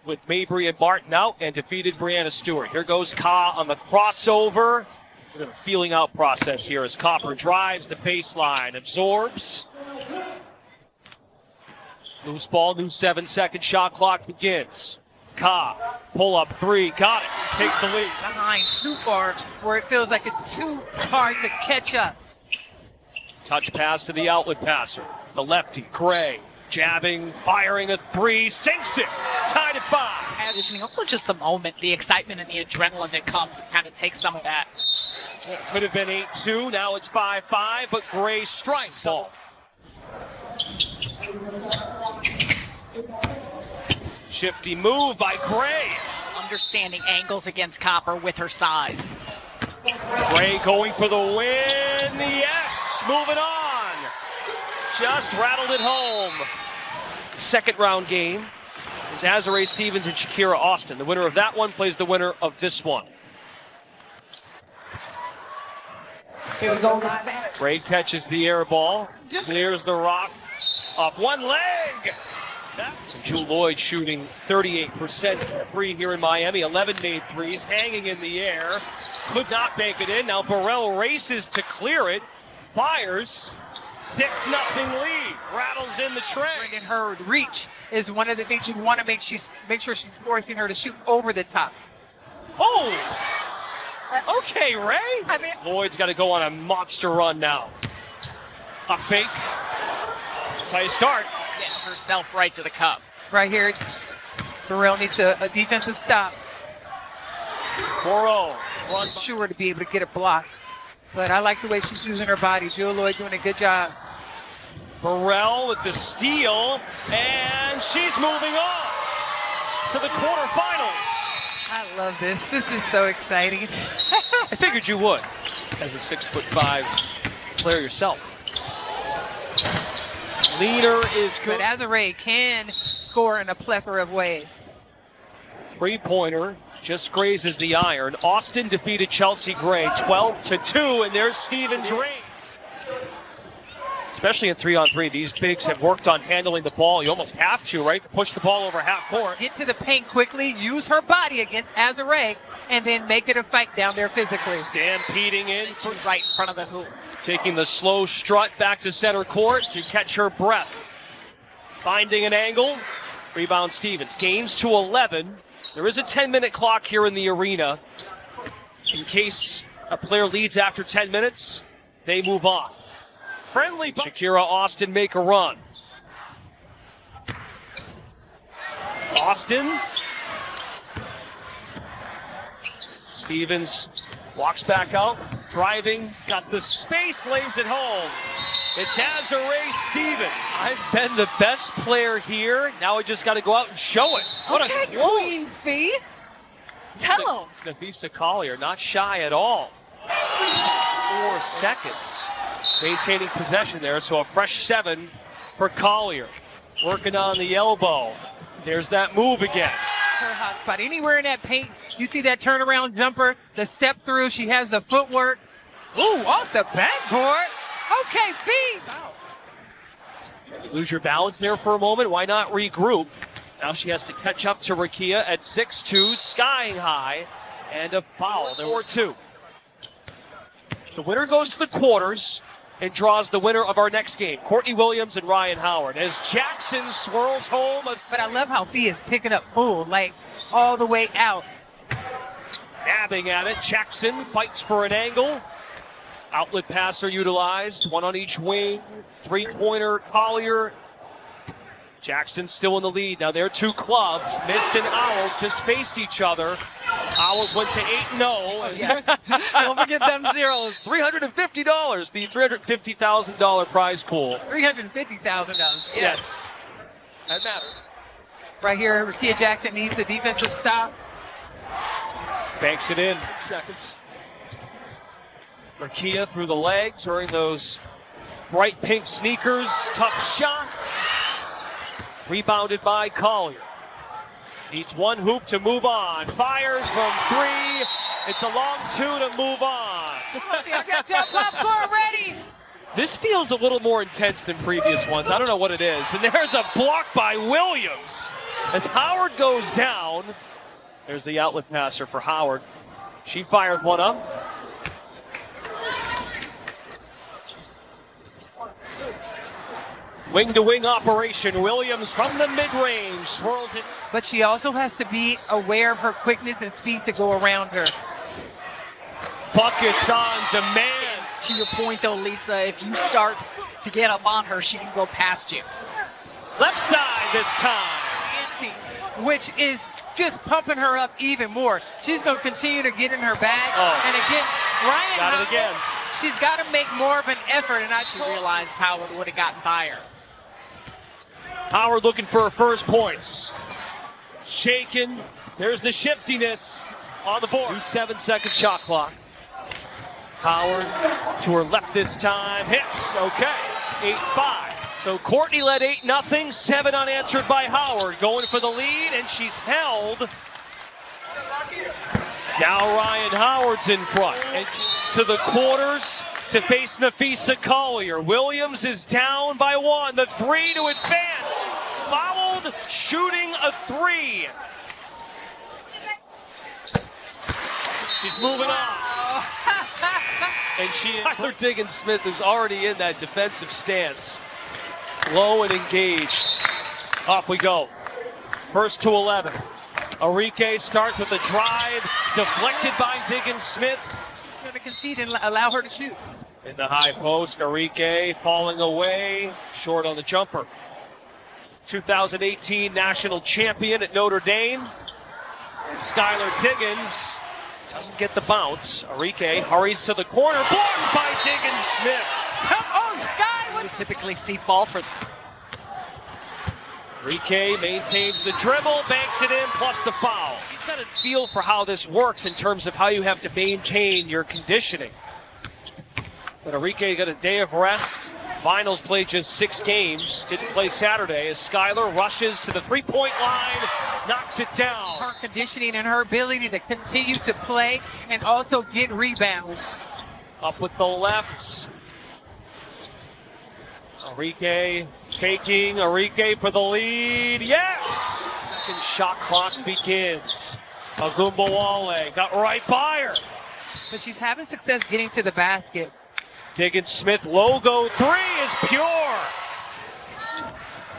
with Mabry and Martin out and defeated Brianna Stewart. Here goes Ka on the crossover. We're in a feeling out process here as Copper drives the baseline, absorbs. Loose ball, new 7-second shot clock begins. Ka, pull up three, got it, takes the lead. Behind too far where it feels like it's too hard to catch up. Touch pass to the outlet passer. The lefty, Gray, jabbing, firing a three, sinks it, tied at 5. Also just the moment, the excitement and the adrenaline that comes kind of takes some of that. It could have been 8-2, now it's 5-5, but Gray strikes ball. Shifty move by Gray. Understanding angles against Copper with her size. Gray going for the win. Yes, moving on. Just rattled it home. Second round game is Azurá Stevens and Shakira Austin. The winner of that one plays the winner of this one. Here we go, live action. Gray catches the air ball, clears the rock off one leg. Jewel Loyd shooting 38% free here in Miami. 11 made threes, hanging in the air. Could not bank it in. Now Burrell races to clear it. Fires. 6-0 lead. Rattles in the tray. Bringing her reach is one of the things you want to make sure she's forcing her to shoot over the top. Oh! Okay, Ray. Loyd's got to go on a monster run now. Up fake. That's how you start. Getting herself right to the cup. Right here, Burrell needs a defensive stop. 4-0. Sure to be able to get a block. But I like the way she's using her body. Jewel Loyd doing a good job. Burrell with the steal, and she's moving on to the quarterfinals. I love this. This is so exciting. I figured you would, as a 6'5" player yourself. Leader is good. But Azurá can score in a plethora of ways. Three-pointer just grazes the iron. Austin defeated Chelsea Gray 12-2, and there's Stevens' reign. Especially in 3-on-3, these bigs have worked on handling the ball. You almost have to, right? Push the ball over half court. Get to the paint quickly, use her body against Azurá, and then make it a fight down there physically. Stampeding in. Right in front of the hoop. Taking the slow strut back to center court to catch her breath. Finding an angle. Rebound Stevens. Games to 11. There is a 10-minute clock here in the arena. In case a player leads after 10 minutes, they move on. Friendly. Shakira Austin make a run. Austin. Stevens walks back out, driving, got the space, lays it home. It's Azurá Stevens. I've been the best player here. Now we just got to go out and show it. What okay, a Queen, see? Tell him. Nafisa Collier, not shy at all. 4 seconds. Maintaining possession there, so a fresh 7 for Collier. Working on the elbow. There's that move again. Her hot spot. Anywhere in that paint, you see that turnaround jumper, the step through, she has the footwork. Ooh, off the backboard. Okay, feed. Wow. You lose your balance there for a moment. Why not regroup? Now she has to catch up to Rakia at 6'2", skying high, and a foul. There were 2. The winner goes to the quarters and draws the winner of our next game, Courtney Williams and Ryan Howard, as Jackson swirls home. But I love how Fee is picking up full, like all the way out. Nabbing at it. Jackson fights for an angle. Outlet passer utilized, 1 on each wing. Three-pointer Collier. Jackson still in the lead. Now their 2 clubs, Mist and Owls, just faced each other. Owls went to 8-0. Don't forget them zeros. $350, the $350,000 prize pool. $350,000. Yes. That matters. Right here, Rakia Jackson needs a defensive stop. Banks it in. Seconds. Rakia through the legs, wearing those bright pink sneakers. Tough shot. Rebounded by Collier. Needs 1 hoop to move on. Fires from 3. It's a long 2 to move on. I got your popcorn ready. This feels a little more intense than previous ones. I don't know what it is. And there's a block by Williams. As Howard goes down, there's the outlet passer for Howard. She fires one up. Wing-to-wing operation. Williams from the mid-range swirls it. But she also has to be aware of her quickness and speed to go around her. Buckets on demand. To your point, though, Lisa, if you start to get up on her, she can go past you. Left side this time. Which is just pumping her up even more. She's going to continue to get in her bag. Oh. And again, Ryan Got it again. She's got to make more of an effort. And She realized Howard would have gotten by her. Howard looking for her first points. Shaken. There's the shiftiness on the board. 7-second shot clock. Howard to her left this time. Hits. Okay. 8-5. So Courtney led 8-0. 7 unanswered by Howard. Going for the lead, and she's held. Now Ryan Howard's in front. And to the quarters to face Nafisa Collier. Williams is down by 1. The 3 to advance. Fouled, shooting a 3. She's moving on. And Tyler Diggins-Smith is already in that defensive stance. Low and engaged. Off we go. First to 11. Arike starts with a drive, deflected by Diggins-Smith. Going to concede and allow her to shoot. In the high post, Arike falling away, short on the jumper. 2018 national champion at Notre Dame. And Skylar Diggins doesn't get the bounce. Arike hurries to the corner, blocked by Diggins-Smith. Come on, Sky! We typically see fall for them. Arike maintains the dribble, banks it in, plus the foul. He's got a feel for how this works in terms of how you have to maintain your conditioning. But Arike got a day of rest. Finals played just 6 games. Didn't play Saturday as Skylar rushes to the three-point line, knocks it down. Her conditioning and her ability to continue to play and also get rebounds. Up with the lefts. Arike faking. Arike for the lead. Yes! Second shot clock begins. Ogunbowale got right by her. But she's having success getting to the basket. Diggins-Smith logo 3 is pure.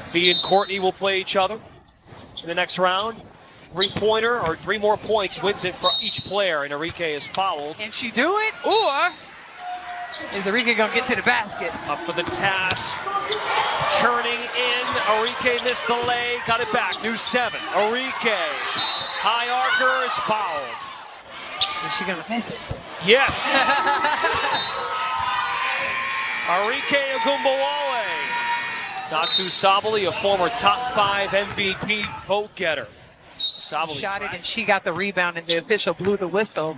Fee and Courtney will play each other in the next round. 3-pointer or 3 more points wins it for each player, and Arike is fouled. Can she do it? Or is Arike going to get to the basket? Up for the task. Churning in. Arike missed the lay. Got it back. New 7. Arike. High archer is fouled. Is she going to miss it? Yes. Arike Ogunbowale. Satsu Sabally, a former top 5 MVP vote getter. Sabally Shot it and she got the rebound and the official blew the whistle.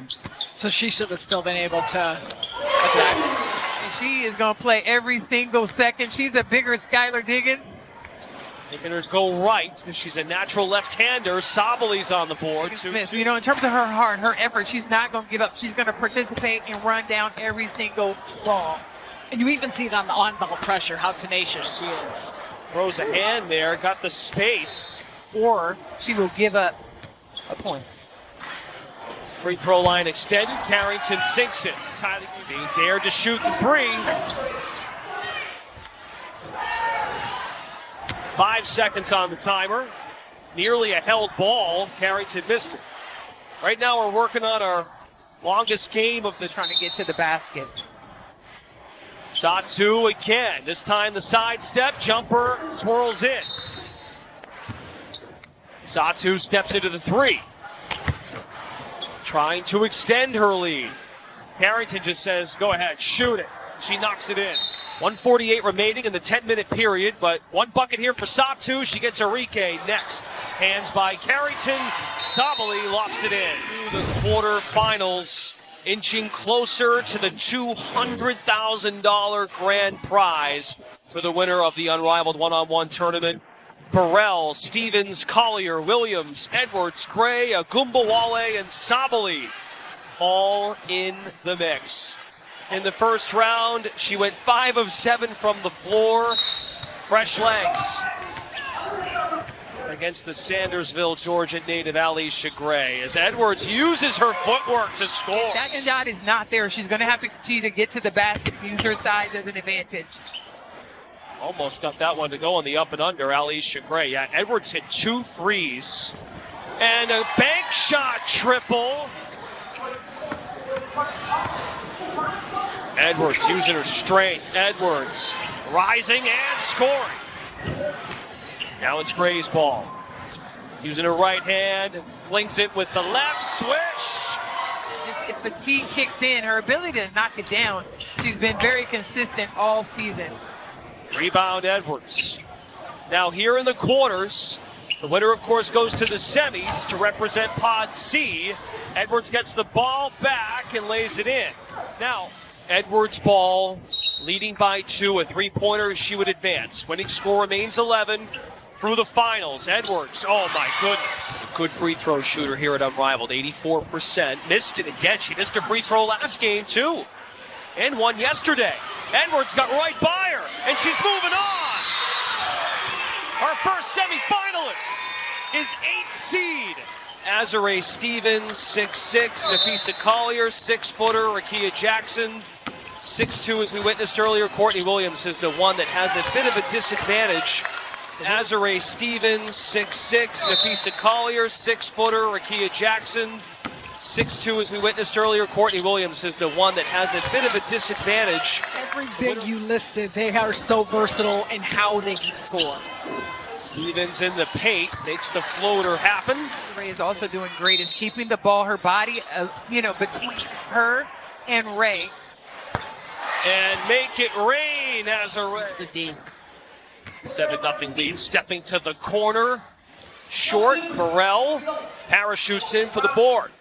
So she should have still been able to attack. And she is going to play every single second. She's a bigger Skylar Diggins. Making her go right because she's a natural left-hander. Sabaly's on the board. Smith, you know, in terms of her heart, her effort, she's not going to give up. She's going to participate and run down every single ball. And you even see it on the on-ball pressure, how tenacious she is. Throws a hand there, got the space. Or she will give up a point. Free throw line extended. Carrington sinks it. Tyler being dared to shoot the 3. 5 seconds on the timer. Nearly a held ball. Carrington missed it. Right now we're working on our longest game of the Trying to get to the basket. Satsu again. This time the sidestep. Jumper swirls in. Satsu steps into the 3. Trying to extend her lead. Carrington just says, go ahead, shoot it. She knocks it in. 1:48 remaining in the 10-minute period, but 1 bucket here for Satsu. She gets Arike next. Hands by Carrington. Sabally lofts it in. The quarterfinals, inching closer to the $200,000 grand prize for the winner of the Unrivaled one-on-one tournament. Burrell, Stevens, Collier, Williams, Edwards, Gray, Ogunbowale, and Sabally all in the mix. In the first round, she went 5 of 7 from the floor. Fresh legs. against the Sandersville, Georgia native Alicia Gray as Edwards uses her footwork to score. That shot is not there. She's going to have to continue to get to the basket, use her size as an advantage. Almost got that one to go on the up and under, Alicia Gray. Yeah, Edwards hit 2 threes. And a bank shot triple. Edwards using her strength. Edwards rising and scoring. Now it's Gray's ball. Using her right hand, flings it with the left swish. Just if fatigue kicks in, her ability to knock it down, she's been very consistent all season. Rebound Edwards. Now here in the quarters, the winner of course goes to the semis to represent Pod C. Edwards gets the ball back and lays it in. Now, Edwards' ball, leading by 2, a 3-pointer, she would advance. Winning score remains 11 through the finals. Edwards, oh my goodness. A good free throw shooter here at Unrivaled, 84%. Missed it again. She missed her free throw last game too. And one yesterday. Edwards got right by her, and she's moving on. Our first semifinalist is 8th seed. Azare Stevens, 6'6", Nafisa Collier, 6-footer, Rakia Jackson, 6'2", as we witnessed earlier. Courtney Williams is the one that has a bit of a disadvantage. Azare Stevens, 6'6", Nafisa Collier, 6-footer, Rakia Jackson, 6'2", as we witnessed earlier. Courtney Williams is the one that has a bit of a disadvantage. Every big you listed, they are so versatile in how they can score. Stevens in the paint, makes the floater happen. Ray is also doing great, is keeping the ball, her body, between her and Ray. And make it rain, Azare. It's the D. 7-0 lead, stepping to the corner. Short, Burrell parachutes in for the board.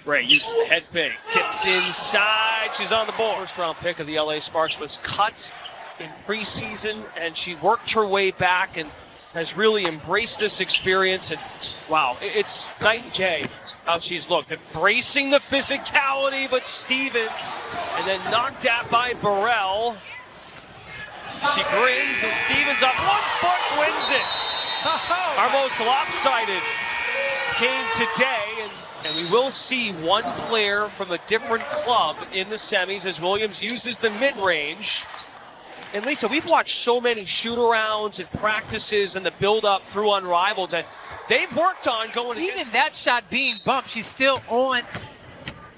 Ray uses the head fake, tips inside, she's on the board. First round pick of the LA Sparks was cut in preseason, and she worked her way back and has really embraced this experience. And wow, it's night and day how she's looked. Embracing the physicality, but Stevens, and then knocked out by Burrell. She grins, and Stevens up 1 foot wins it. Our most lopsided came today, and we will see one player from a different club in the semis as Williams uses the mid-range. And Lisa, we've watched so many shoot-arounds and practices and the build-up through Unrivaled that they've worked on going Even against. that shot being bumped, she's still on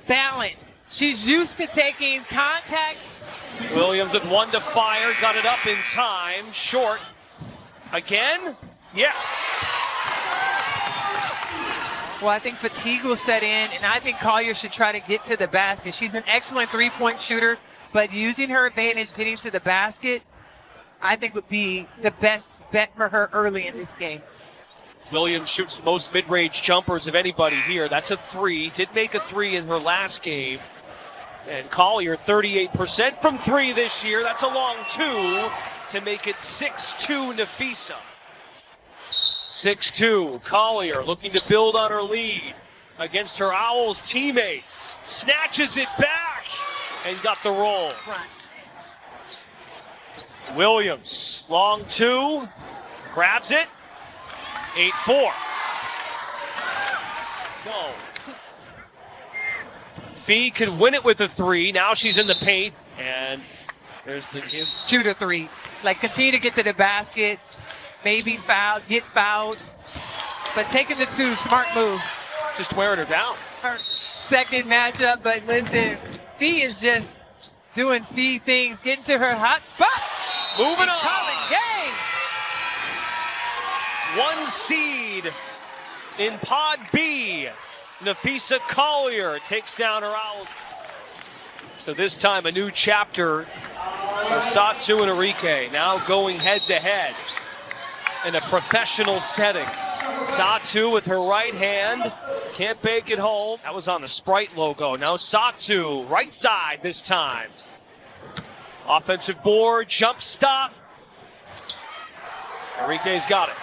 balance. She's used to taking contact. Williams with 1 to fire, got it up in time. Short. Again? Yes. Well, I think fatigue will set in, and I think Collier should try to get to the basket. She's an excellent three-point shooter, but using her advantage, getting to the basket, I think would be the best bet for her early in this game. Williams shoots the most mid-range jumpers of anybody here. That's a 3. Did make a 3 in her last game. And Collier, 38% from 3 this year. That's a long 2 to make it 6-2 Nafisa. 6-2, Collier looking to build on her lead against her Owls teammate. Snatches it back and got the roll. Williams, long 2, grabs it, 8-4. Whoa. Fee could win it with a 3. Now she's in the paint, and there's the give. 2 to 3. Like, continue to get to the basket, maybe foul, get fouled, but taking the 2, smart move. Just wearing her down. Her second matchup, but listen, Fee is just doing Fee things, getting to her hot spot. Moving on. Calling game. 1 seed in Pod B. Nafisa Collier takes down her Owls. So this time a new chapter for Satsu and Enrique, now going head-to-head in a professional setting. Satsu with her right hand, can't bake it home. That was on the Sprite logo. Now Satsu, right side this time. Offensive board, jump stop. Enrique's got it.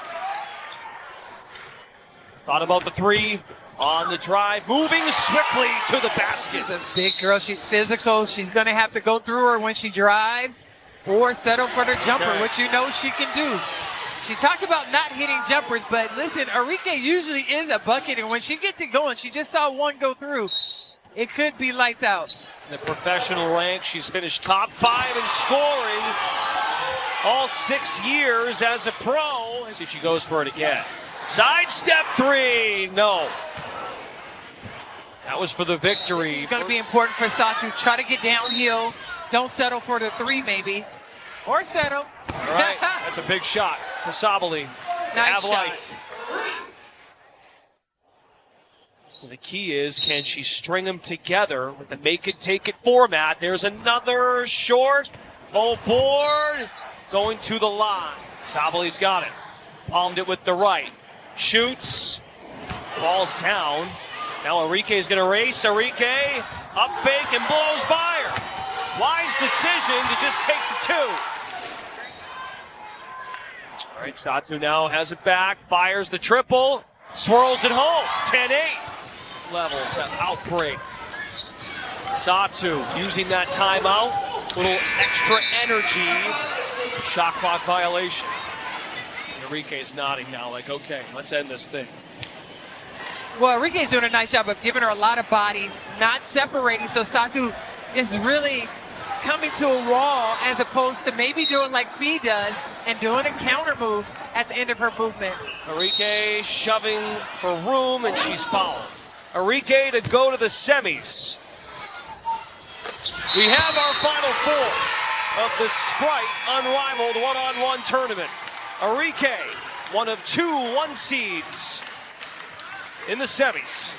Thought about the 3. On the drive, moving swiftly to the basket. She's a big girl. She's physical. She's going to have to go through her when she drives or settle for the jumper, which you know she can do. She talked about not hitting jumpers, but listen, Arike usually is a bucket, and when she gets it going, she just saw one go through. It could be lights out. In the professional rank, she's finished top 5 in scoring all 6 years as a pro. Let's see if she goes for it again. Sidestep 3, no. That was for the victory. It's going to be important for Satu. Try to get downhill. Don't settle for the 3 maybe. Or settle. All right, that's a big shot for Sabally to Nice have shot. life. Well, the key is, can she string them together with the make-it-take-it format? There's another short. Full board. Going to the line. Sabally's got it. Palmed it with the right. Shoots. Falls down. Now Arike is going to race. Arike up fake and blows by her. Wise decision to just take the 2. All right, Satu now has it back. Fires the triple. Swirls it home. 10-8. Level to outbreak. Satu using that timeout. Little extra energy. It's a shot clock violation. Arike is nodding now like, okay, let's end this thing. Well, Arike's doing a nice job of giving her a lot of body, not separating, so Satu is really coming to a wall as opposed to maybe doing like Fee does and doing a counter move at the end of her movement. Arike shoving for room, and she's fouled. Arike to go to the semis. We have our final 4 of the Sprite Unrivaled one-on-one tournament. Arike, one of 2 1 seeds in the semis.